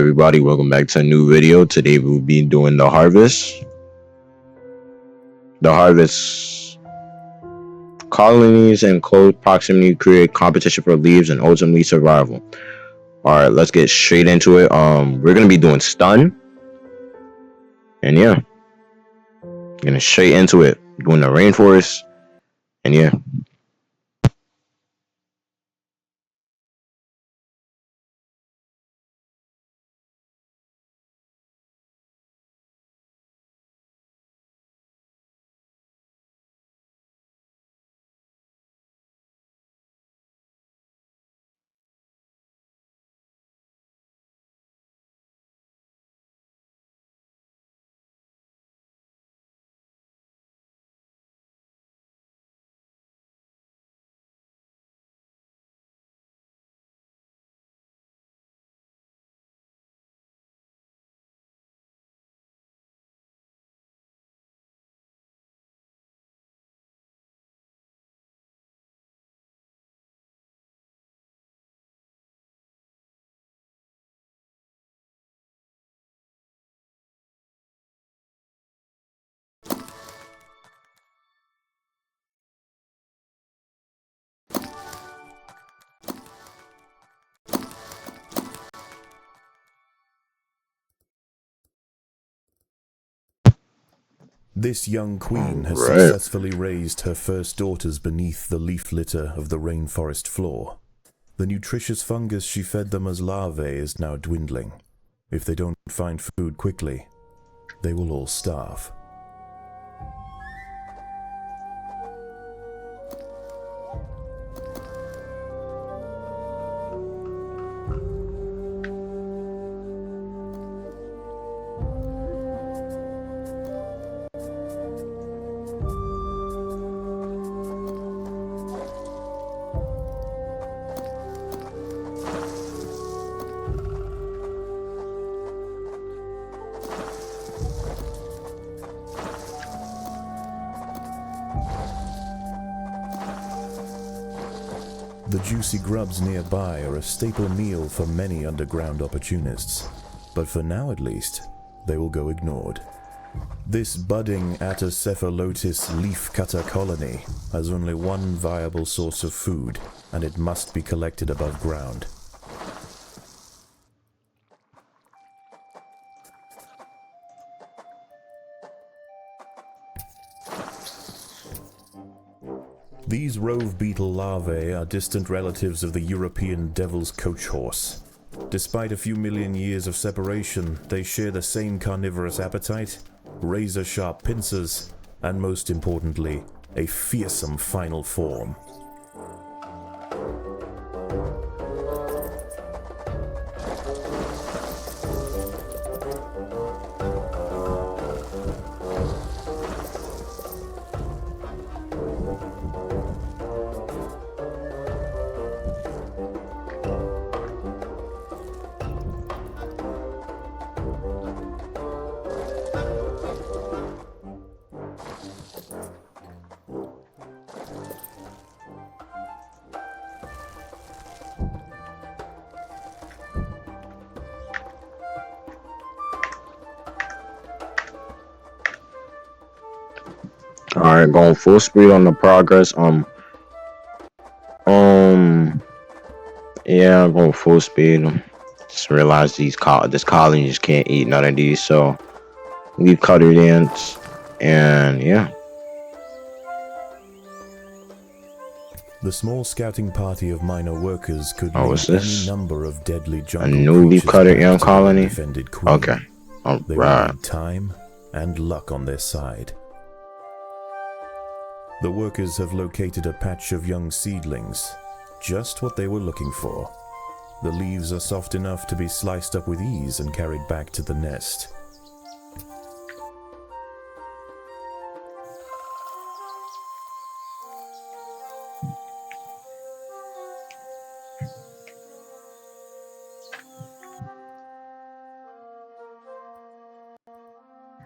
everybody, welcome back to a new video. Today we'll be doing the harvest. The harvest colonies in close proximity create competition for leaves and ultimately survival. Alright, let's get straight into it. We're gonna be doing stun. And yeah. Getting straight into it. Doing the rainforest. And yeah. This young queen has successfully raised her first daughters beneath the leaf litter of the rainforest floor. The nutritious fungus she fed them as larvae is now dwindling. If they don't find food quickly, they will all starve. The juicy grubs nearby are a staple meal for many underground opportunists, but for now at least, they will go ignored. This budding Atacephalotis leaf-cutter colony has only one viable source of food, and it must be collected above ground. These rove beetle larvae are distant relatives of the European devil's coach horse. Despite a few million years of separation, they share the same carnivorous appetite, razor-sharp pincers, and most importantly, a fearsome final form. Alright, going full speed on the progress. Yeah, going full speed. Just realized this colony just can't eat none of these, so leave cutter dance, and yeah. The small scouting party of minor workers could lead any number of deadly jungle a new leaf cutter young colony. Okay, They will need time and luck on their side. The workers have located a patch of young seedlings, just what they were looking for. The leaves are soft enough to be sliced up with ease and carried back to the nest.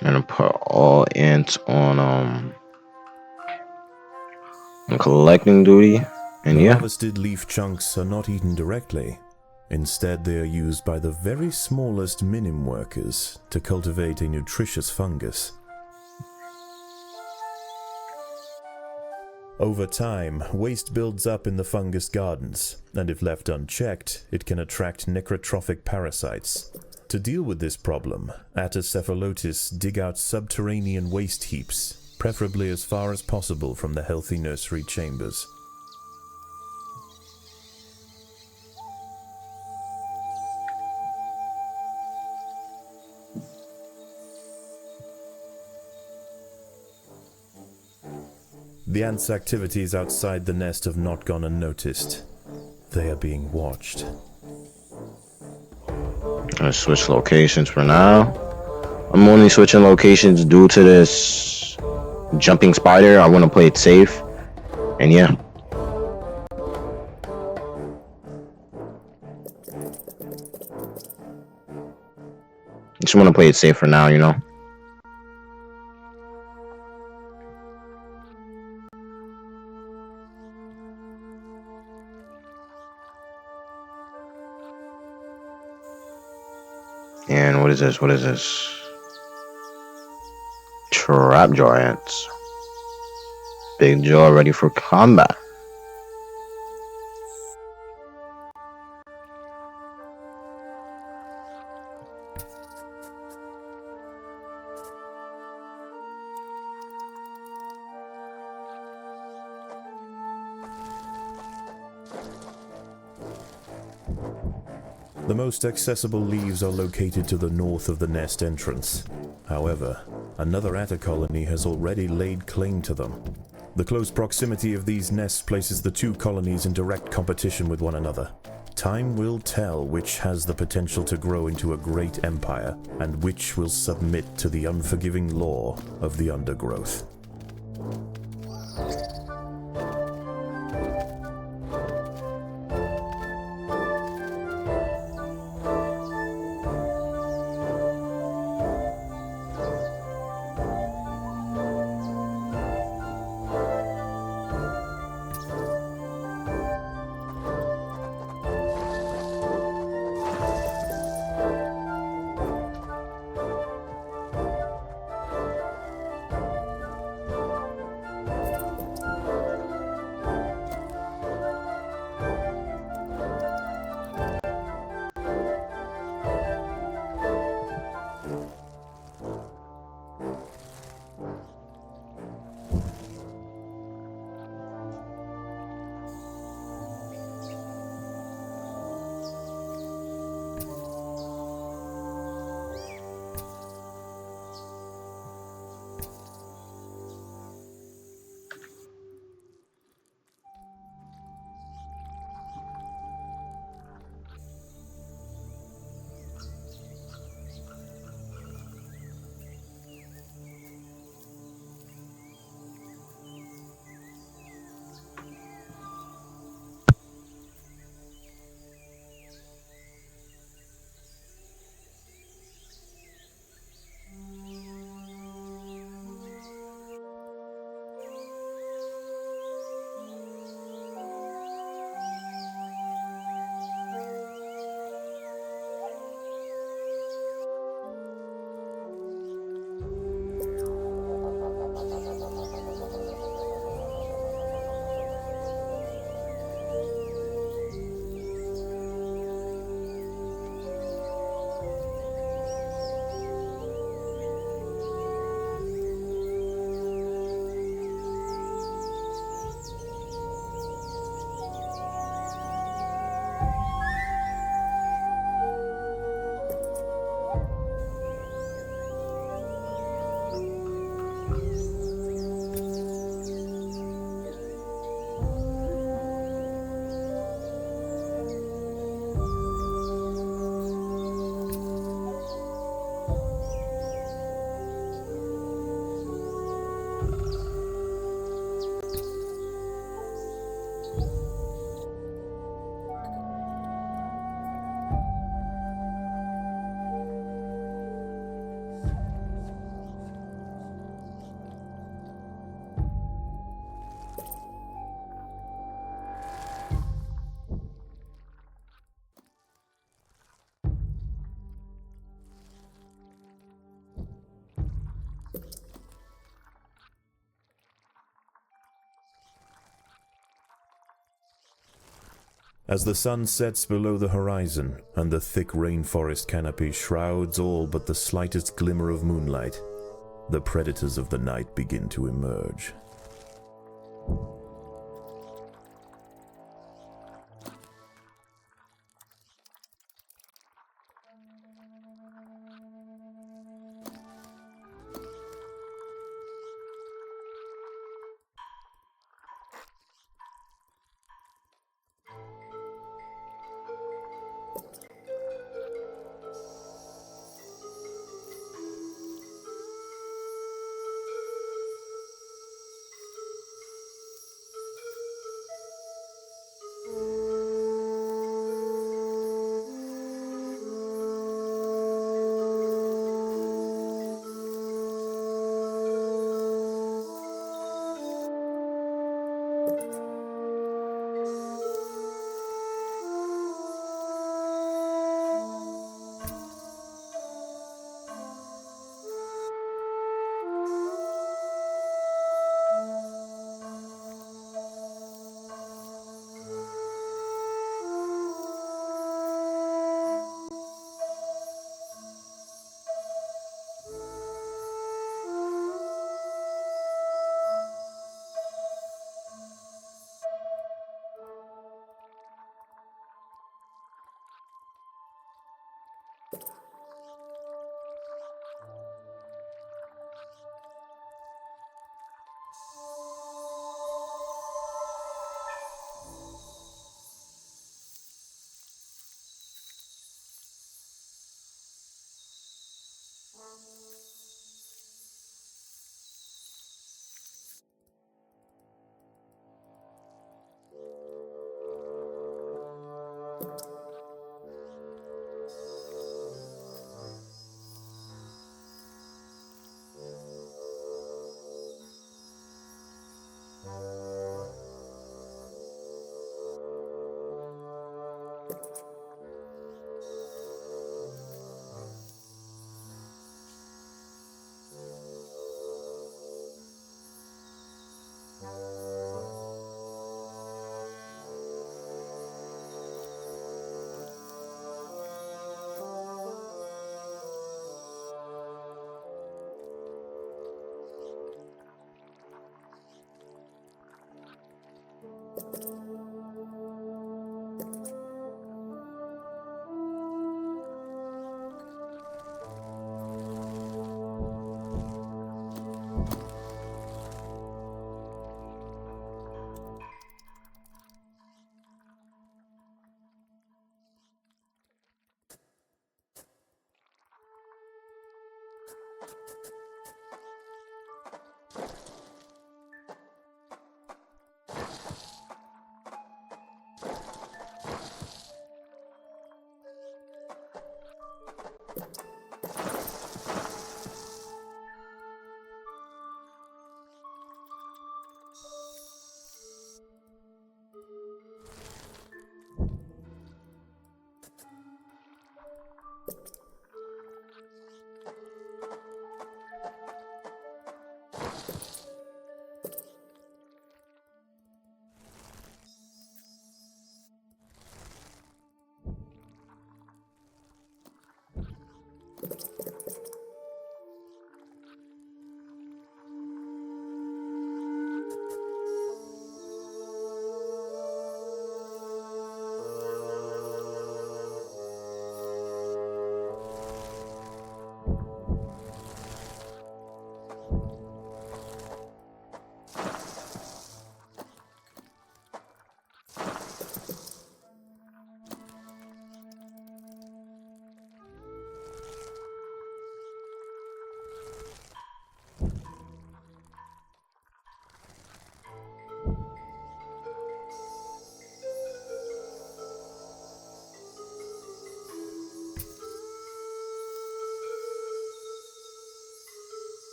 And put all ants on collecting duty, and the yeah. harvested leaf chunks are not eaten directly. Instead, they are used by the very smallest minim workers to cultivate a nutritious fungus. Over time, waste builds up in the fungus gardens, and if left unchecked, it can attract necrotrophic parasites. To deal with this problem, Atacephalotes dig out subterranean waste heaps, preferably as far as possible from the healthy nursery chambers. The ants' activities outside the nest have not gone unnoticed. They are being watched. Let's switch locations for now. I'm only switching locations due to this jumping spider. I want to play it safe. And yeah. Just want to play it safe for now, you know. And what is this? What is this? Trap giants. Big jaw ready for combat. The most accessible leaves are located to the north of the nest entrance. However, another atta colony has already laid claim to them. The close proximity of these nests places the two colonies in direct competition with one another. Time will tell which has the potential to grow into a great empire, and which will submit to the unforgiving law of the undergrowth. As the sun sets below the horizon and the thick rainforest canopy shrouds all but the slightest glimmer of moonlight, the predators of the night begin to emerge.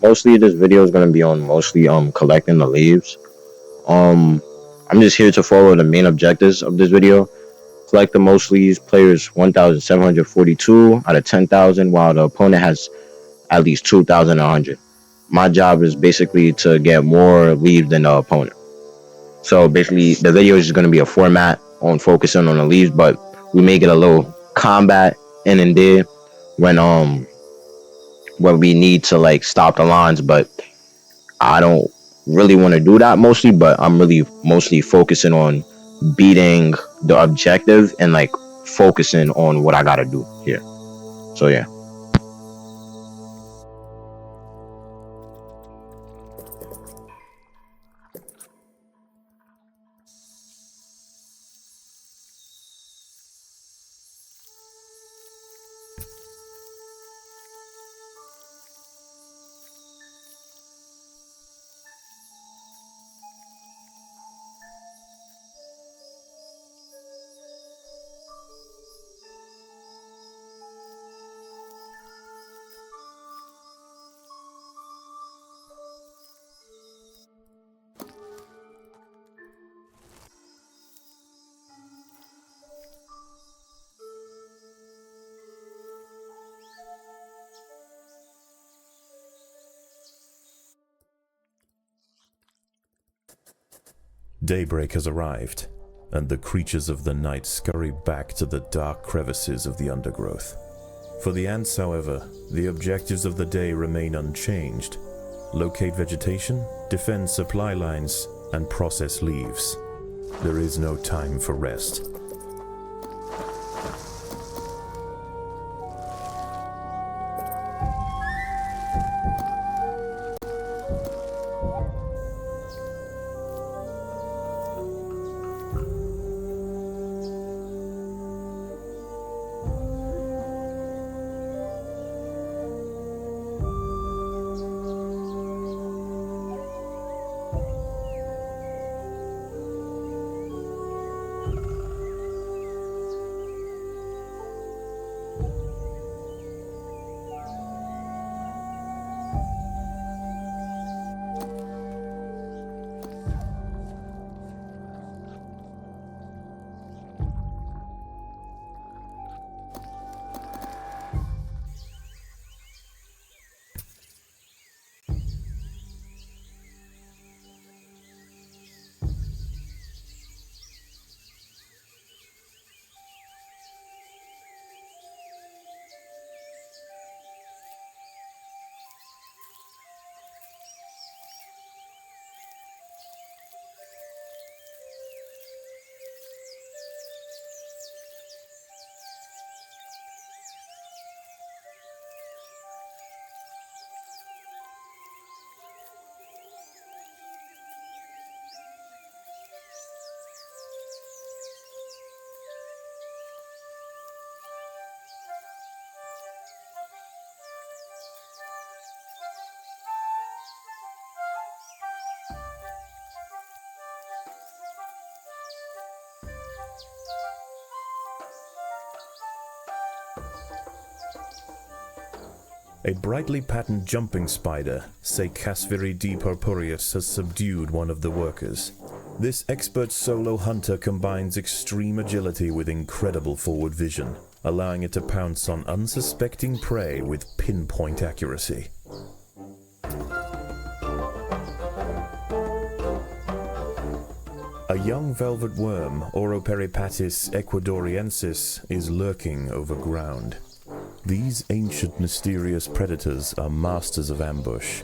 Mostly this video is gonna be on mostly collecting the leaves. Um, I'm just here to follow the main objectives of this video. Collect the most leaves, players 1,742 out of 10,000, while the opponent has at least 2,100. My job is basically to get more leaves than the opponent. So basically, the video is just going to be a format on focusing on the leaves, but we may get a little combat in and there when when we need to like stop the lines. But I don't really want to do that mostly. But I'm really mostly focusing on beating the objective and like focusing on what I gotta do here. So yeah. Daybreak has arrived, and the creatures of the night scurry back to the dark crevices of the undergrowth. For the ants, however, the objectives of the day remain unchanged. Locate vegetation, defend supply lines, and process leaves. There is no time for rest. A brightly patterned jumping spider, Casviri D. purpureus, has subdued one of the workers. This expert solo hunter combines extreme agility with incredible forward vision, allowing it to pounce on unsuspecting prey with pinpoint accuracy. A young velvet worm, Oroperipatis ecuadoriensis, is lurking overground. These ancient mysterious predators are masters of ambush.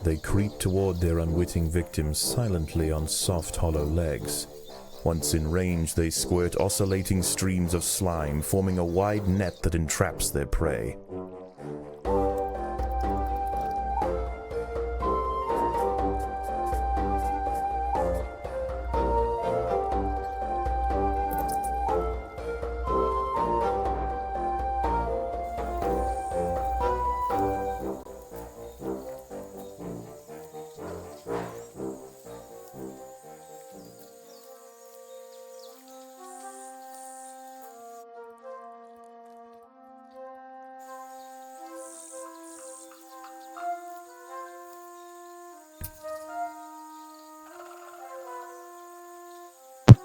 They creep toward their unwitting victims silently on soft, hollow legs. Once in range, they squirt oscillating streams of slime, forming a wide net that entraps their prey.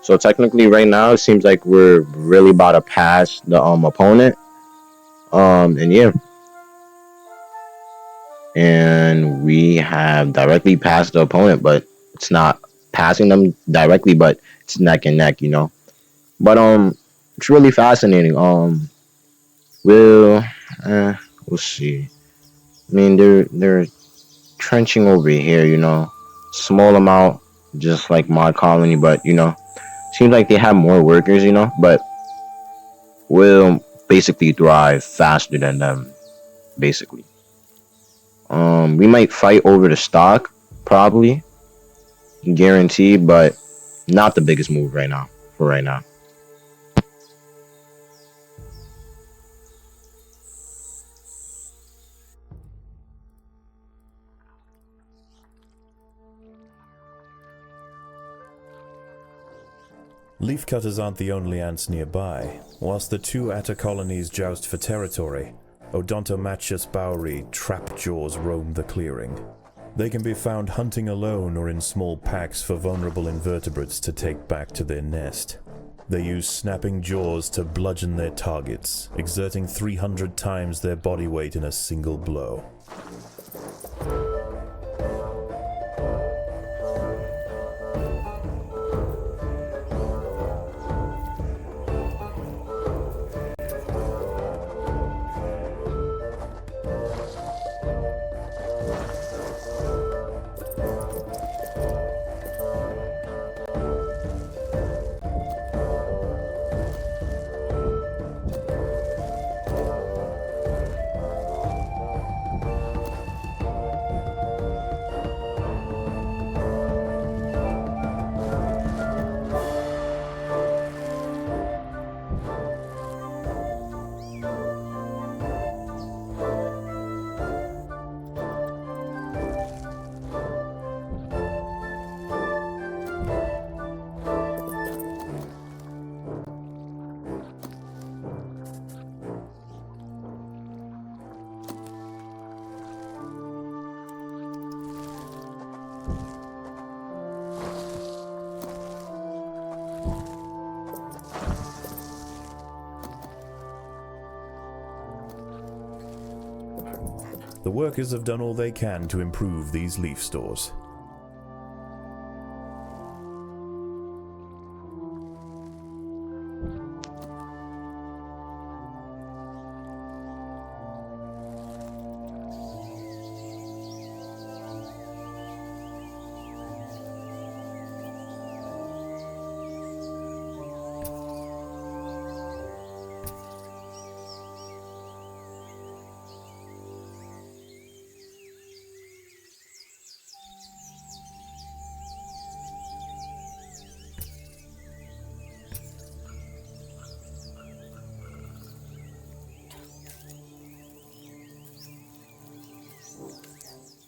So technically, right now, it seems like we're really about to pass the opponent. And yeah, and we have directly passed the opponent, but it's not passing them directly, but it's neck and neck, you know. But it's really fascinating. We'll we'll see. I mean, they're trenching over here, you know, small amount, just like Mod Colony, but you know, seems like they have more workers, you know, but we'll basically thrive faster than them, basically. We might fight over the stock, probably, guaranteed, but not the biggest move right now. For right now. Leafcutters aren't the only ants nearby. Whilst the two Atta colonies joust for territory, Odontomachus Bowery trapjaws roam the clearing. They can be found hunting alone or in small packs for vulnerable invertebrates to take back to their nest. They use snapping jaws to bludgeon their targets, exerting 300 times their body weight in a single blow. The workers have done all they can to improve these leaf stores.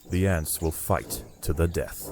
The ants will fight to the death.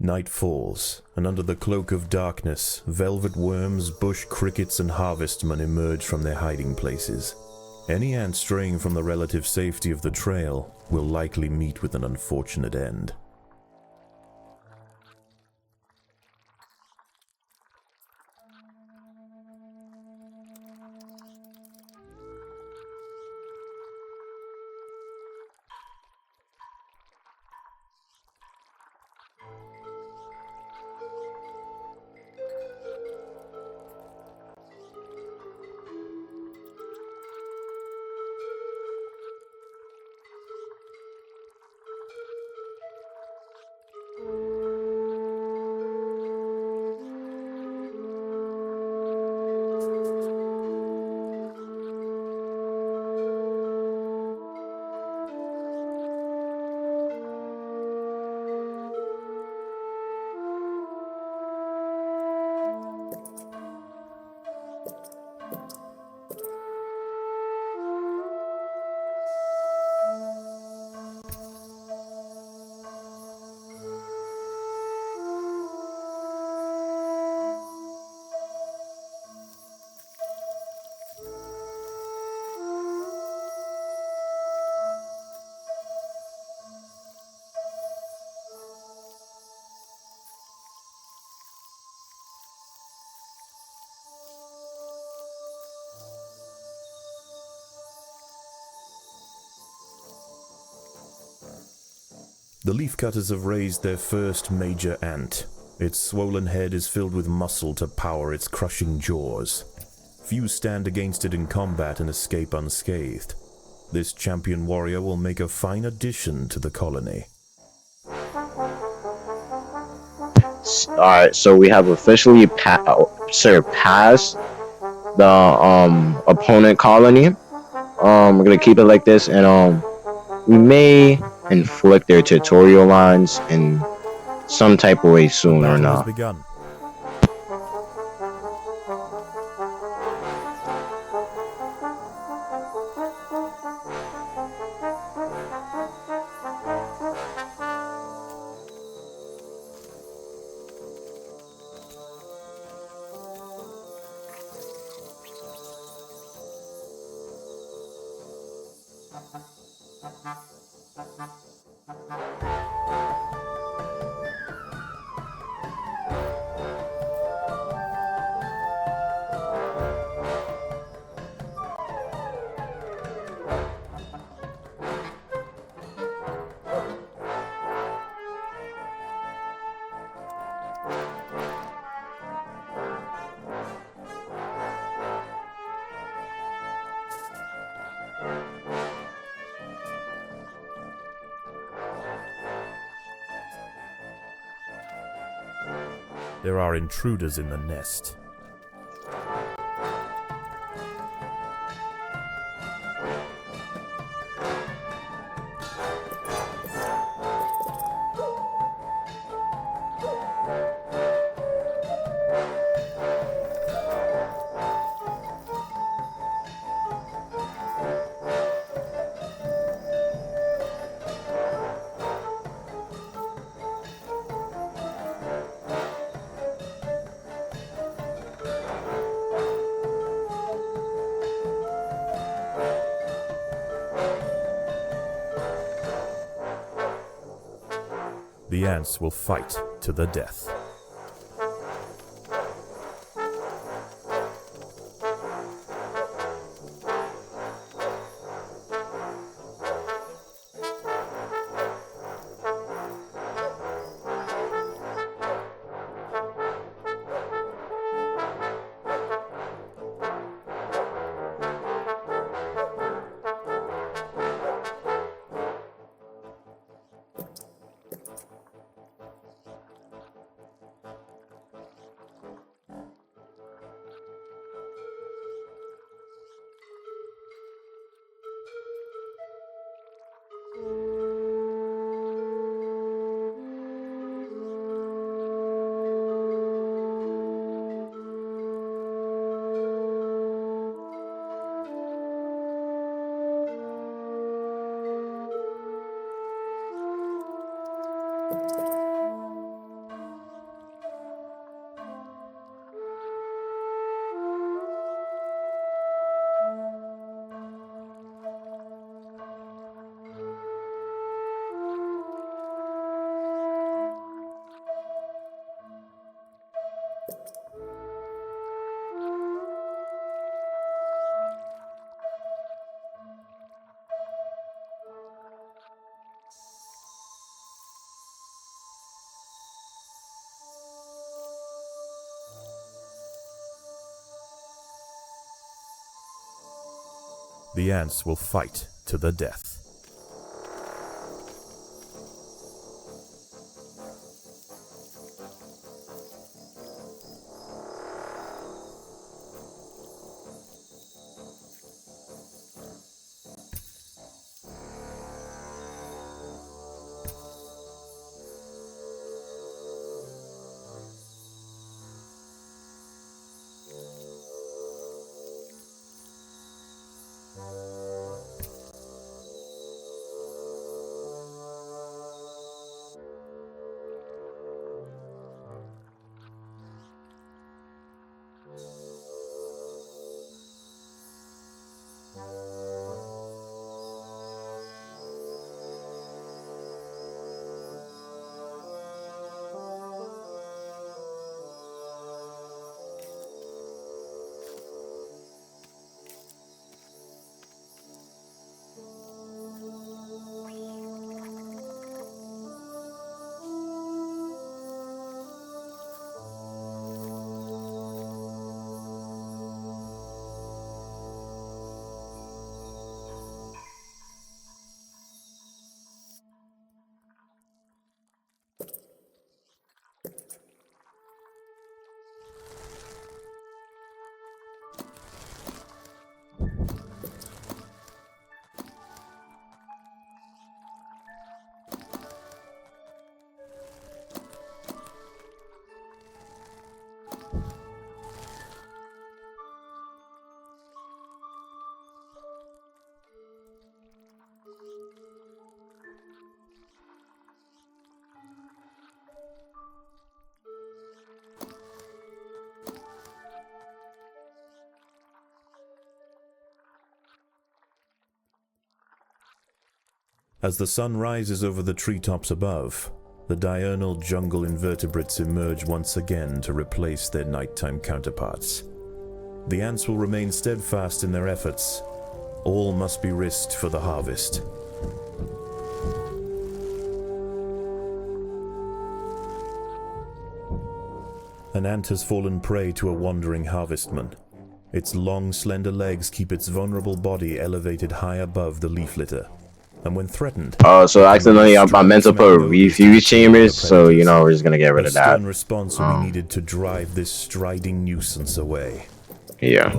Night falls, and under the cloak of darkness, velvet worms, bush crickets, and harvestmen emerge from their hiding places. Any ant straying from the relative safety of the trail will likely meet with an unfortunate end. The leafcutters have raised their first major ant. Its swollen head is filled with muscle to power its crushing jaws. Few stand against it in combat and escape unscathed. This champion warrior will make a fine addition to the colony. Alright, so we have officially surpassed the opponent colony. We're gonna keep it like this, and we may inflict their tutorial lines in some type of way soon or not. Begun. There are intruders in the nest. The ants will fight to the death. The ants will fight to the death. As the sun rises over the treetops above, the diurnal jungle invertebrates emerge once again to replace their nighttime counterparts. The ants will remain steadfast in their efforts. All must be risked for the harvest. An ant has fallen prey to a wandering harvestman. Its long, slender legs keep its vulnerable body elevated high above the leaf litter. And when threatened, So accidentally I meant to put refuse chambers, so you know we're just gonna get rid of that. A stern response will be needed to drive this striding nuisance away. Yeah.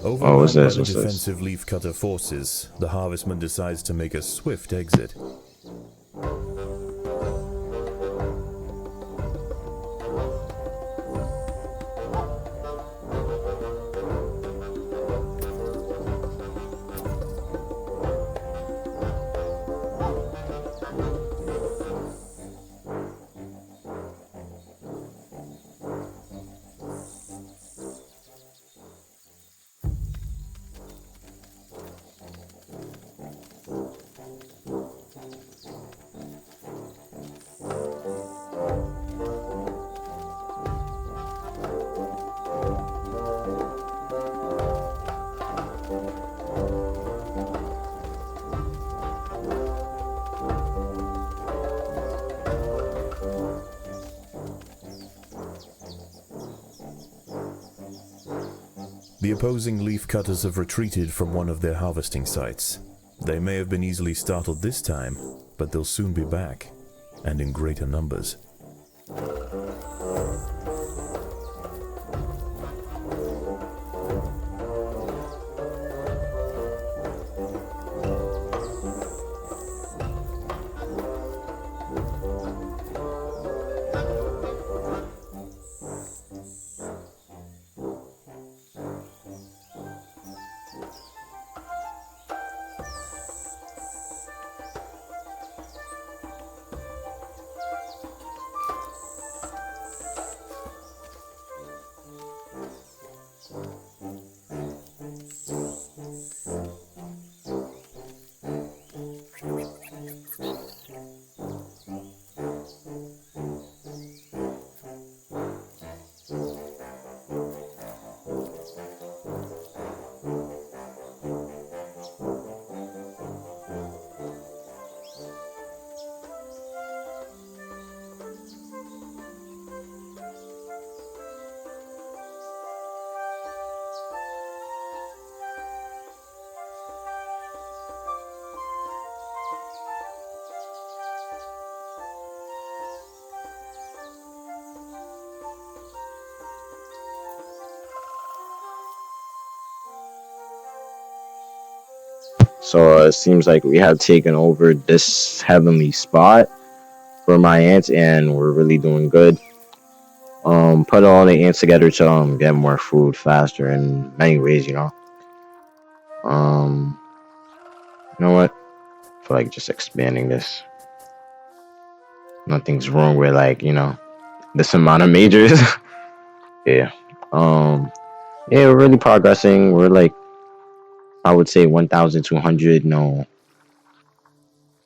Overwhelmed by the defensive leafcutter forces, the harvestman decides to make a swift exit. The opposing leaf-cutters have retreated from one of their harvesting sites. They may have been easily startled this time, but they'll soon be back, and in greater numbers. So it seems like we have taken over this heavenly spot for my ants, and we're really doing good. Put all the ants together to get more food faster in many ways, you know. Um, you know what? I feel like just expanding this. Nothing's wrong with like this amount of majors. Yeah. Um, yeah, we're really progressing. We're like I would say 1,200, no,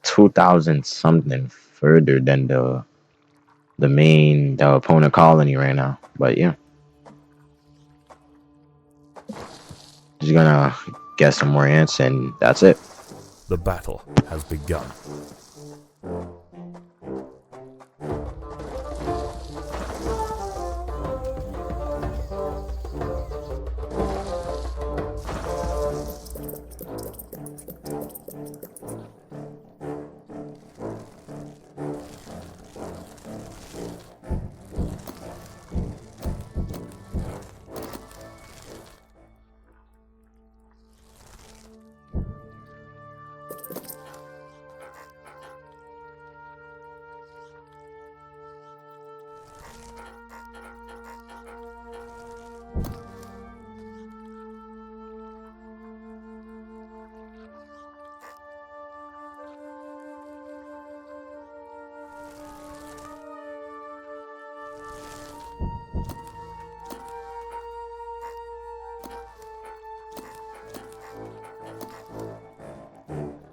2,000 something further than the opponent colony right now. But yeah, just gonna get some more ants and that's it. The battle has begun.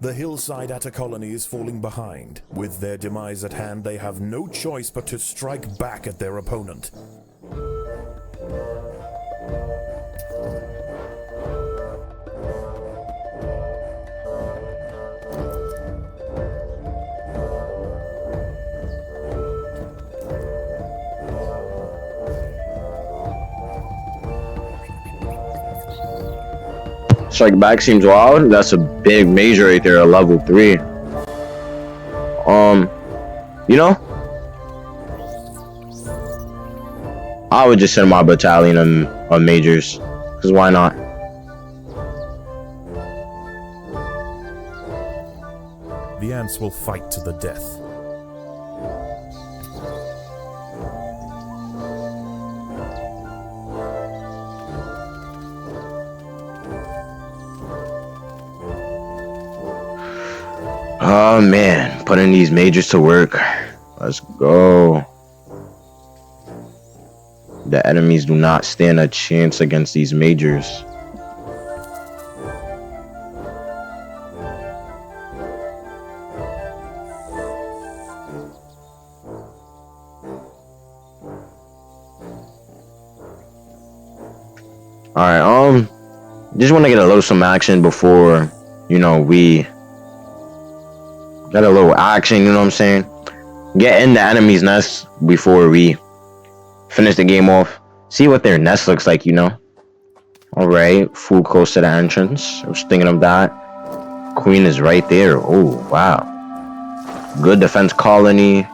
The hillside Atta colony is falling behind. With their demise at hand, they have no choice but to strike back at their opponent. Strike back seems wild. That's a big major right there, a level 3. You know, I would just send my battalion of majors, cause why not? The ants will fight to the death. Oh man, putting these majors to work. Let's go. The enemies do not stand a chance against these majors. Alright, just want to get a little some action before, we get a little action, you know what I'm saying? Get in the enemy's nest before we finish the game off. See what their nest looks like, Alright, food close to the entrance. I was thinking of that. Queen is right there. Oh, wow. Good defense colony.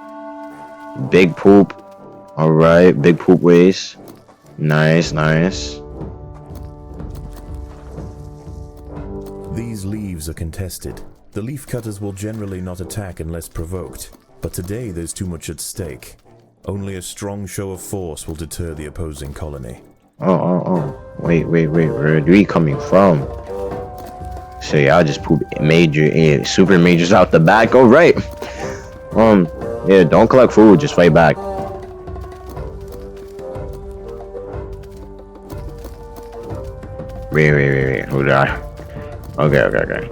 Big poop. Alright, big poop waste. Nice, nice. These leaves are contested. The leaf cutters will generally not attack unless provoked, but today there's too much at stake. Only a strong show of force will deter the opposing colony. Oh. Wait. Where are we coming from? So y'all just poop super majors out the back. Alright. Yeah, don't collect food, just fight back. Wait. Who did I? Okay.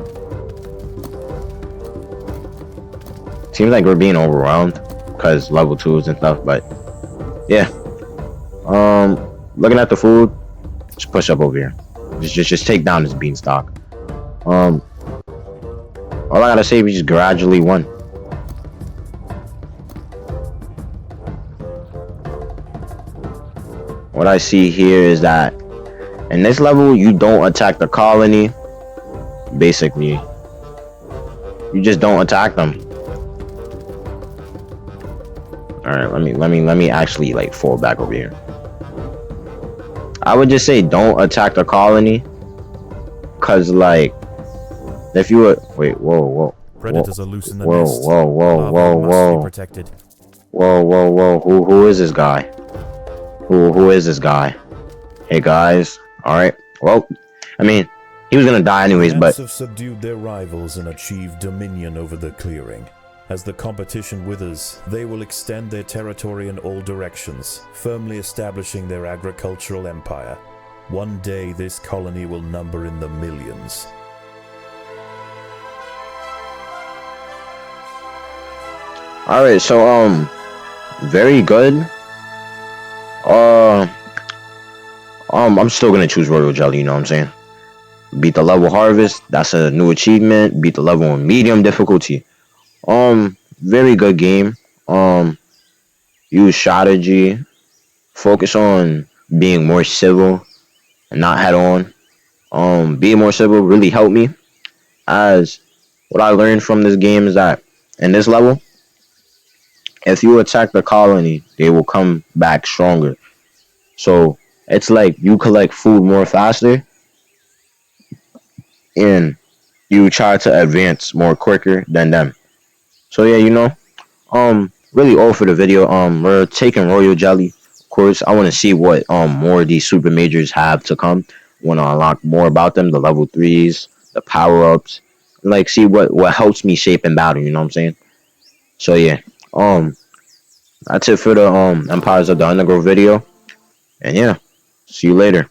Seems like we're being overwhelmed because level 2s and stuff, but yeah. Looking at the food, just push up over here. Just take down this beanstalk. All I gotta say, we just gradually won. What I see here is that in this level, you don't attack the colony. Basically, you just don't attack them. All right, let me actually like fall back over here. I would just say don't attack the colony, cause like if you were whoa. Predators are loose in the Whoa. nest. Must be protected. Whoa. Who is this guy? Who is this guy? Hey guys. All right. Well, I mean, he was gonna die anyways, but Ants have subdued their rivals and achieved dominion over the clearing. As the competition withers, they will extend their territory in all directions, firmly establishing their agricultural empire. One day, this colony will number in the millions. all right. So very good. I'm still gonna choose Royal Jelly. You know what I'm saying? Beat the level harvest. That's a new achievement. Beat the level on medium difficulty. Very good game. Use strategy. Focus on being more civil and not head on. Being more civil really helped me. As what I learned from this game is that in this level, if you attack the colony, they will come back stronger. So it's like you collect food more faster and you try to advance more quicker than them. So yeah, really all for the video. We're taking Royal Jelly. Of course, I want to see what more of these super majors have to come. Want to unlock more about them, the level 3s, the power ups, like see what helps me shape in battle. You know what I'm saying? So yeah, that's it for the Empires of the Undergrowth video. And yeah, see you later.